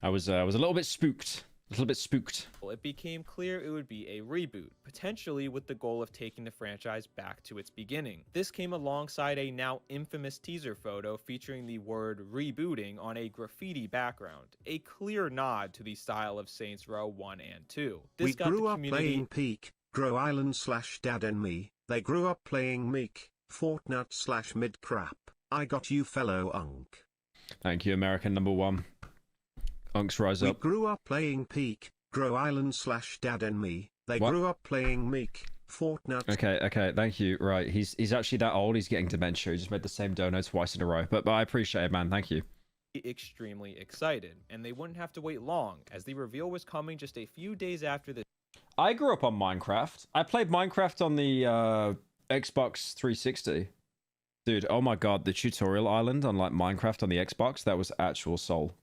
Speaker 1: I was a little bit spooked.
Speaker 2: it became clear it would be a reboot, potentially with the goal of taking the franchise back to its beginning. This came alongside a now infamous teaser photo featuring the word rebooting on a graffiti background, a clear nod to the style of Saints Row 1 and 2. This
Speaker 5: We
Speaker 2: got
Speaker 5: grew
Speaker 2: the
Speaker 5: up
Speaker 2: community
Speaker 5: playing Peak, Grow Island / Dad and Me. They grew up playing Meek, Fortnite / Mid Crap. I got you, fellow Unk.
Speaker 1: Thank you, American number one. Unks rise
Speaker 5: We
Speaker 1: up.
Speaker 5: grew up playing Peak, Grow Island / Dad and Me. They
Speaker 1: What?
Speaker 5: grew up playing Meek, Fortnite.
Speaker 1: Okay, thank you. Right, he's actually that old. He's getting dementia. He just made the same dono twice in a row. But I appreciate it, man. Thank you.
Speaker 2: extremely excited, and they wouldn't have to wait long, as the reveal was coming just a few days after the
Speaker 1: I grew up on Minecraft. I played Minecraft on the Xbox 360. Dude, oh my god, the tutorial island on like Minecraft on the Xbox, that was actual soul.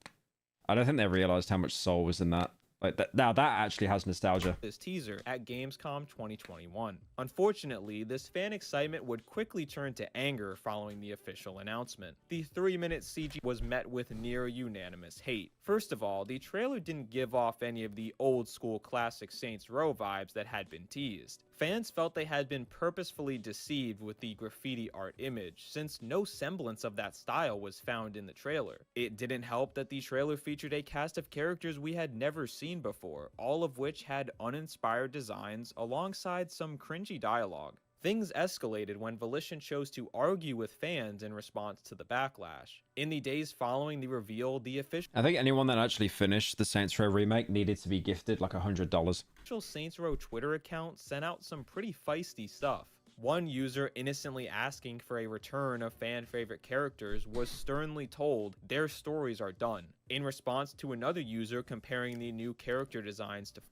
Speaker 1: I don't think they realized how much soul was in that. Like that, now that actually has nostalgia.
Speaker 2: this teaser at Gamescom 2021. Unfortunately, this fan excitement would quickly turn to anger following the official announcement. The 3-minute CG was met with near unanimous hate. First of all, the trailer didn't give off any of the old school classic Saints Row vibes that had been teased. Fans felt they had been purposefully deceived with the graffiti art image, since no semblance of that style was found in the trailer. It didn't help that the trailer featured a cast of characters we had never seen before, all of which had uninspired designs alongside some cringy dialogue. Things escalated when Volition chose to argue with fans in response to the backlash. In the days following the reveal, the official
Speaker 1: I think anyone that actually finished the Saints Row remake needed to be gifted like $100.
Speaker 2: Saints Row Twitter account sent out some pretty feisty stuff. One user innocently asking for a return of fan-favorite characters was sternly told their stories are done, in response to another user comparing the new character designs to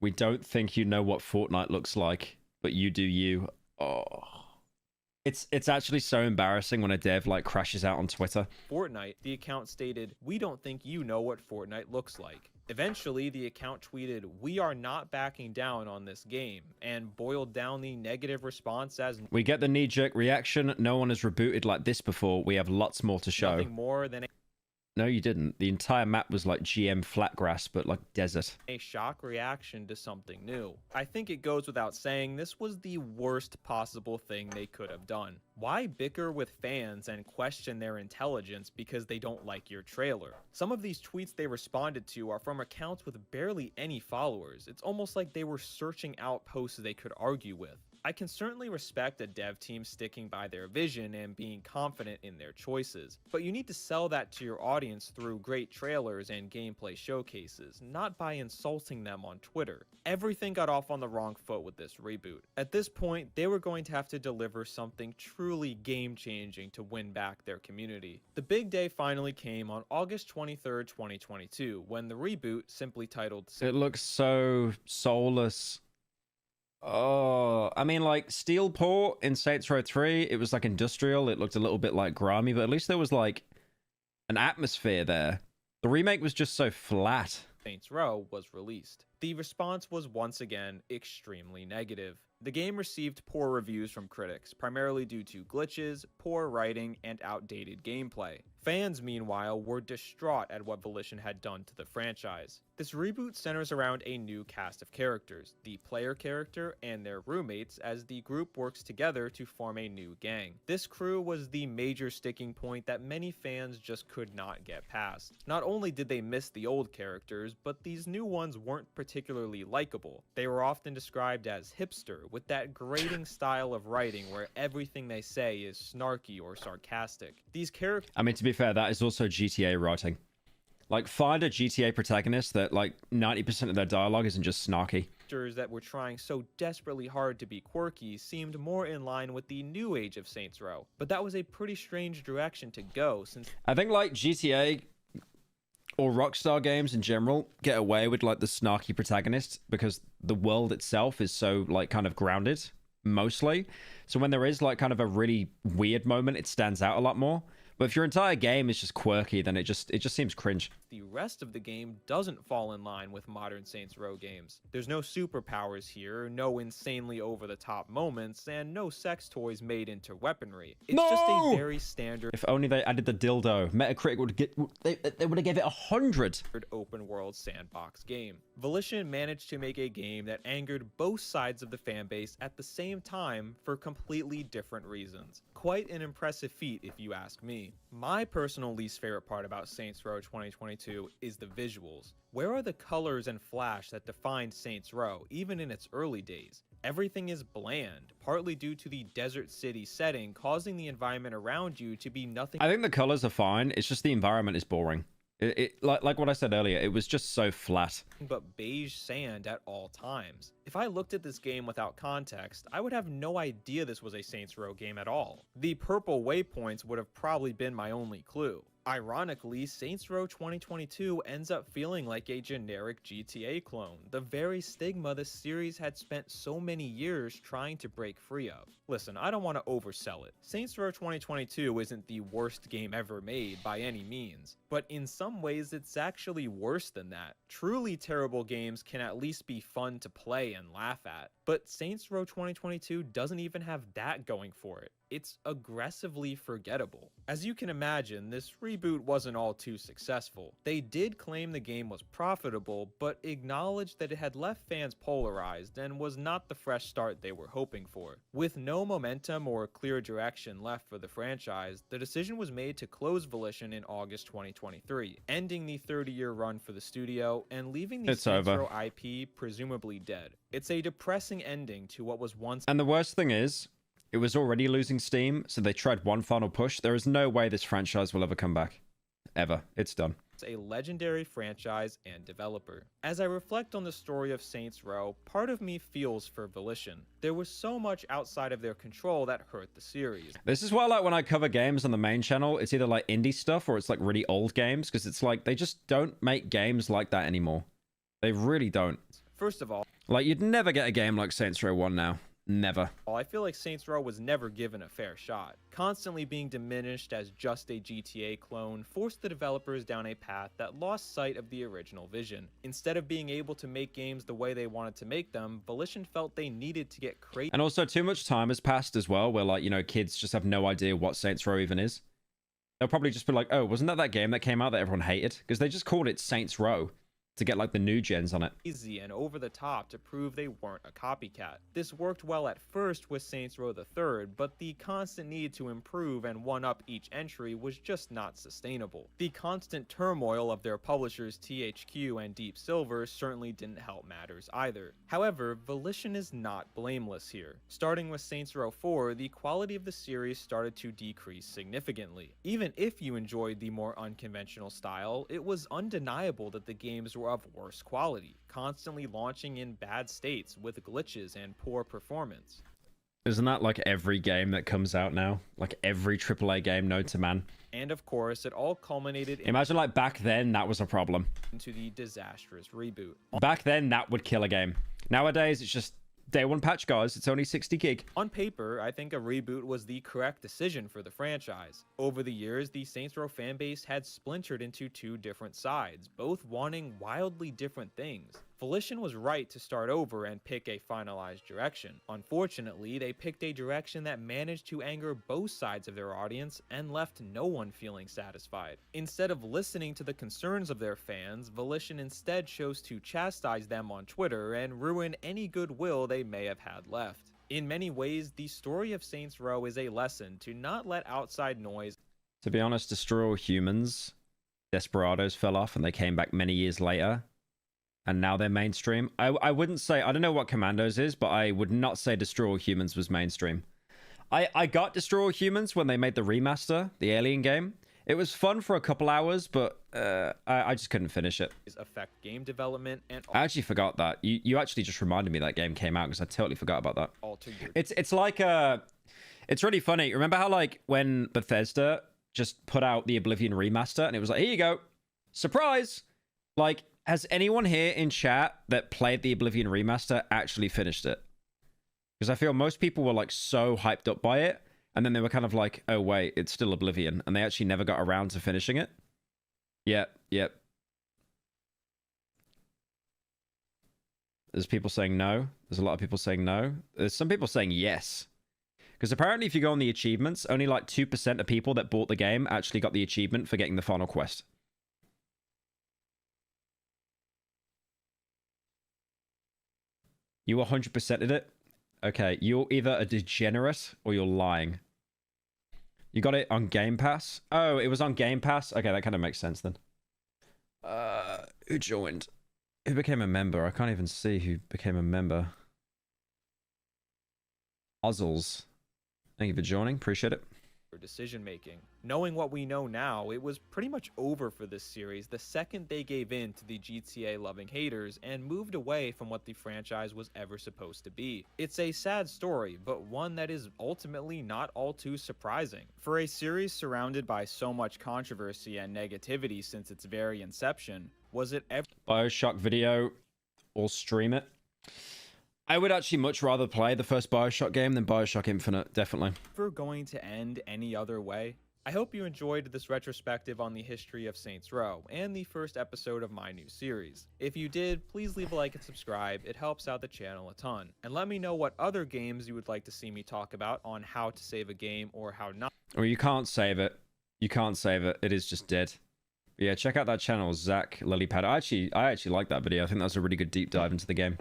Speaker 1: We don't think you know what Fortnite looks like, but you do you. Oh. It's actually so embarrassing when a dev like crashes out on Twitter.
Speaker 2: Fortnite. The account stated, "We don't think you know what Fortnite looks like." Eventually, the account tweeted, "We are not backing down on this game," and boiled down the negative response as
Speaker 1: We get the knee-jerk reaction. No one has rebooted like this before. We have lots more to show.
Speaker 2: nothing more than
Speaker 1: No, you didn't. The entire map was like GM flat grass, but like desert.
Speaker 2: a shock reaction to something new. I think it goes without saying this was the worst possible thing they could have done. Why bicker with fans and question their intelligence because they don't like your trailer? Some of these tweets they responded to are from accounts with barely any followers. It's almost like they were searching out posts they could argue with. I can certainly respect a dev team sticking by their vision and being confident in their choices, but you need to sell that to your audience through great trailers and gameplay showcases, not by insulting them on Twitter. Everything got off on the wrong foot with this reboot. At this point, they were going to have to deliver something truly game-changing to win back their community. The big day finally came on August 23rd, 2022, when the reboot, simply titled...
Speaker 1: It looks so soulless. Oh, I mean, like, Steelport in Saints Row 3, it was like industrial. It looked a little bit like grimy, but at least there was like an atmosphere there. The remake was just so flat.
Speaker 2: Saints Row was released. The response was once again extremely negative. The game received poor reviews from critics, primarily due to glitches, poor writing, and outdated gameplay. Fans, meanwhile, were distraught at what Volition had done to the franchise. This reboot centers around a new cast of characters, the player character and their roommates, as the group works together to form a new gang. This crew was the major sticking point that many fans just could not get past. Not only did they miss the old characters, but these new ones weren't particularly likable. They were often described as hipster, with that grating style of writing where everything they say is snarky or sarcastic. These characters...
Speaker 1: I mean, to be fair, that is also GTA writing. Like, find a GTA protagonist that, like, 90% of their dialogue isn't just snarky.
Speaker 2: That were trying so desperately hard to be quirky seemed more in line with the new age of Saints Row. But that was a pretty strange direction to go, since...
Speaker 1: I think, like, GTA or Rockstar games in general get away with, like, the snarky protagonist because the world itself is so, like, kind of grounded, mostly. So when there is, like, kind of a really weird moment, it stands out a lot more. But if your entire game is just quirky, then it just seems cringe.
Speaker 2: The rest of the game doesn't fall in line with modern Saints Row games. There's no superpowers here, no insanely over-the-top moments, and no sex toys made into weaponry. It's just a very standard...
Speaker 1: If only they added the dildo. Metacritic would get... They would have gave it 100.
Speaker 2: Open-world sandbox game. Volition managed to make a game that angered both sides of the fanbase at the same time for completely different reasons. Quite an impressive feat, if you ask me. My personal least favorite part about Saints Row 2022 is the visuals. Where are the colors and flash that defined Saints Row, even in its early days? Everything is bland, partly due to the desert city setting causing the environment around you to be nothing...
Speaker 1: I think the colors are fine, it's just the environment is boring. Like what I said earlier, it was just so flat.
Speaker 2: But beige sand at all times. If I looked at this game without context, I would have no idea this was a Saints Row game at all. The purple waypoints would have probably been my only clue. Ironically, Saints Row 2022 ends up feeling like a generic GTA clone, the very stigma the series had spent so many years trying to break free of. Listen, I don't want to oversell it. Saints Row 2022 isn't the worst game ever made by any means, but in some ways it's actually worse than that. Truly terrible games can at least be fun to play and laugh at, but Saints Row 2022 doesn't even have that going for it. It's aggressively forgettable. As you can imagine, this reboot wasn't all too successful. They did claim the game was profitable, but acknowledged that it had left fans polarized and was not the fresh start they were hoping for. With no momentum or clear direction left for the franchise, the decision was made to close Volition in August 2023, ending the 30-year run for the studio and leaving the Saints Row IP presumably dead. It's a depressing ending to what was once...
Speaker 1: And the worst thing is, it was already losing steam, so they tried one final push. There is no way this franchise will ever come back. Ever. It's done.
Speaker 2: It's a legendary franchise and developer. As I reflect on the story of Saints Row, part of me feels for Volition. There was so much outside of their control that hurt the series.
Speaker 1: This is why, like, when I cover games on the main channel, it's either like indie stuff or it's like really old games, because it's like they just don't make games like that anymore. They really don't.
Speaker 2: First of all,
Speaker 1: like, you'd never get a game like Saints Row 1 now. Never.
Speaker 2: I feel like Saints Row was never given a fair shot. Constantly being diminished as just a GTA clone forced the developers down a path that lost sight of the original vision. Instead of being able to make games the way they wanted to make them, Volition felt they needed to get crazy.
Speaker 1: And also, too much time has passed as well, where, like, you know, kids just have no idea what Saints Row even is. They'll probably just be like, oh, wasn't that game that came out that everyone hated? Because they just called it Saints Row. to get like the new gens on it.
Speaker 2: Easy and over the top to prove they weren't a copycat. This worked well at first with Saints Row the Third, but the constant need to improve and one-up each entry was just not sustainable. The constant turmoil of their publishers THQ and Deep Silver certainly didn't help matters either. However, Volition is not blameless here. Starting with Saints Row 4, the quality of the series started to decrease significantly. Even if you enjoyed the more unconventional style, it was undeniable that the games were of worse quality, constantly launching in bad states with glitches and poor performance.
Speaker 1: Isn't that like every game that comes out now? Like every AAA game known to man?
Speaker 2: And of course, it all culminated
Speaker 1: Imagine like back then that was a problem.
Speaker 2: into the disastrous reboot.
Speaker 1: Back then that would kill a game. Nowadays it's just day one patch, guys. It's only 60 gig.
Speaker 2: On paper, I think a reboot was the correct decision for the franchise. Over the years, the Saints Row fanbase had splintered into two different sides, both wanting wildly different things. Volition was right to start over and pick a finalized direction. Unfortunately, they picked a direction that managed to anger both sides of their audience and left no one feeling satisfied. Instead of listening to the concerns of their fans, Volition instead chose to chastise them on Twitter and ruin any goodwill they may have had left. In many ways, the story of Saints Row is a lesson to not let outside noise.
Speaker 1: To be honest, Destroy All Humans, Desperados fell off and they came back many years later. And now they're mainstream. I wouldn't say, I don't know what Commandos is, but I would not say Destroy All Humans was mainstream. I got Destroy All Humans when they made the remaster, the Alien game. It was fun for a couple hours, but I just couldn't finish it.
Speaker 2: Affect game development and
Speaker 1: I actually forgot that. You actually just reminded me that game came out because I totally forgot about that.
Speaker 2: alter your
Speaker 1: It's like it's really funny. Remember how like when Bethesda just put out the Oblivion remaster and it was like, here you go, surprise. Like, has anyone here in chat that played the Oblivion remaster actually finished it? Because I feel most people were like so hyped up by it, and then they were kind of like, oh wait, it's still Oblivion, and they actually never got around to finishing it. Yep. There's people saying no. There's a lot of people saying no. There's some people saying yes. Because apparently if you go on the achievements, only like 2% of people that bought the game actually got the achievement for getting the final quest. You 100%ed it? Okay, you're either a degenerate or you're lying. You got it on Game Pass? Oh, it was on Game Pass? Okay, that kind of makes sense then. Who joined? Who became a member? I can't even see who became a member. Ozzles. Thank you for joining. Appreciate it.
Speaker 2: decision making. Knowing what we know now, it was pretty much over for this series the second they gave in to the GTA loving haters and moved away from what the franchise was ever supposed to be. It's a sad story, but one that is ultimately not all too surprising. For a series surrounded by so much controversy and negativity since its very inception, was it ever
Speaker 1: Bioshock video or stream it? I would actually much rather play the first Bioshock game than Bioshock Infinite, definitely.
Speaker 2: going to end any other way? I hope you enjoyed this retrospective on the history of Saints Row and the first episode of my new series. If you did, please leave a like and subscribe, it helps out the channel a ton. And let me know what other games you would like to see me talk about on how to save a game or how not.
Speaker 1: Or you can't save it. You can't save it. It is just dead. But yeah, check out that channel, Zach Lilypad. I actually like that video. I think that was a really good deep dive into the game.